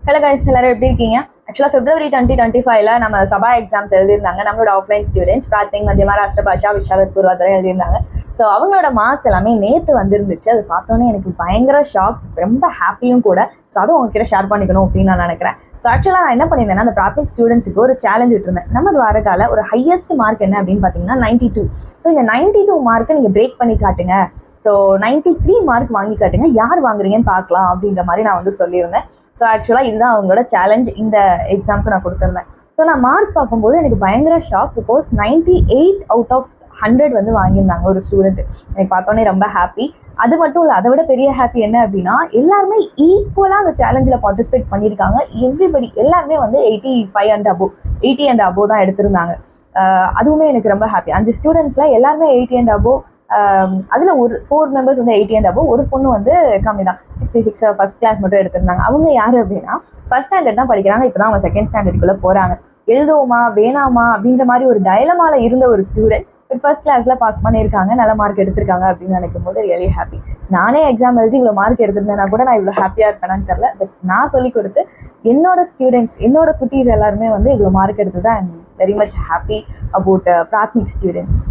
Hello guys, எல்லாரும் எப்படி இருக்கீங்க? ஆக்சுவலாக February 2025 நம்ம சபா எக்ஸாம்ஸ் எழுதியிருந்தாங்க. நம்மளோட ஆஃப்லைன் ஸ்டூடெண்ட்ஸ் பிராத்திங், மத்திய மகாராஷ்டிரா பாஷா, விஷாவத் பூர்வாதரம் எழுதியிருந்தாங்க. ஸோ அவங்களோட மார்க்ஸ் எல்லாமே நேற்று வந்துருந்துச்சு. அது பார்த்தோன்னே எனக்கு பயங்கர ஷாக், ரொம்ப ஹாப்பியும் கூட. ஸோ அதுவும் உங்ககிட்ட ஷேர் பண்ணிக்கணும் அப்படின்னு நான் நினைக்கிறேன். ஸோ ஆக்சுவலாக நான் என்ன பண்ணியிருந்தேன்னா, அந்த பிராத்திக் ஸ்டூடெண்ட்ஸுக்கு ஒரு சேலஞ்ச் விட்டுருந்தேன். நமது வாரக்கால ஒரு ஹையஸ்ட் மார்க் என்ன அப்படின்னு பார்த்தீங்கன்னா 92. ஸோ இந்த 92 மார்க்கை நீங்கள் பிரேக் பண்ணி காட்டுங்க. ஸோ 93 மார்க் வாங்கி காட்டுங்க, யார் வாங்குறீங்கன்னு பார்க்கலாம் அப்படின்ற மாதிரி நான் வந்து சொல்லியிருந்தேன். ஸோ ஆக்சுவலாக இதுதான் அவங்களோட சேலஞ்ச் இந்த எக்ஸாமுக்கு நான் கொடுத்துருந்தேன். ஸோ நான் மார்க் பார்க்கும்போது எனக்கு பயங்கர ஷாக். பிகாஸ் 98 அவுட் ஆஃப் 100 வந்து வாங்கியிருந்தாங்க ஒரு ஸ்டூடெண்ட். எனக்கு பார்த்தோன்னே ரொம்ப ஹாப்பி. அது மட்டும் இல்லை, அதை விட பெரிய ஹாப்பி என்ன அப்படின்னா, எல்லாருமே ஈக்குவலாக அந்த சேலஞ்சில் பார்ட்டிசிபேட் பண்ணியிருக்காங்க. எவ்ரிபடி எல்லாருமே வந்து 85 அண்ட் அபோவ் 80 அண்ட் அபோவ் தான் எடுத்திருந்தாங்க. அதுவுமே எனக்கு ரொம்ப ஹாப்பி. 5 ஸ்டூடெண்ட்ஸில் எல்லாருமே 80 அண்ட் அபோவ். அதில் ஒரு 4 மெம்பர்ஸ் வந்து 80 அண்ட் அபோவ். ஒரு பொண்ணு வந்து கம்மி தான், 66 ஃபர்ஸ்ட் கிளாஸ் மட்டும் எடுத்திருந்தாங்க. அவங்க யார் அப்படின்னா ஃபர்ஸ்ட் ஸ்டாண்டர்ட் தான் படிக்கிறாங்க. இப்போ தான் அவங்க செகண்ட் ஸ்டாண்டர்டுக்குள்ளே போகிறாங்க. எழுதுவோமா வேணாமா அப்படின்ற மாதிரி ஒரு டைலமால இருந்த ஒரு ஸ்டூடெண்ட் ஃபர்ஸ்ட் கிளாஸில் பாஸ் பண்ணியிருக்காங்க, நல்ல மார்க் எடுத்திருக்காங்க அப்படின்னு நினைக்கும் போது ரியலி ஹாப்பி. நானே எக்ஸாம் எழுதி இவ்வளோ மார்க் எடுத்திருந்தேன்னா கூட நான் இவ்வளோ ஹாப்பியாக இருப்பேனான்னு தெரில. பட் நான் சொல்லிக் கொடுத்து என்னோட ஸ்டூடெண்ட்ஸ், என்னோட குட்டீஸ் எல்லாருமே வந்து இவ்வளோ மார்க் எடுத்து தான் I am very much happy about Prathmik students.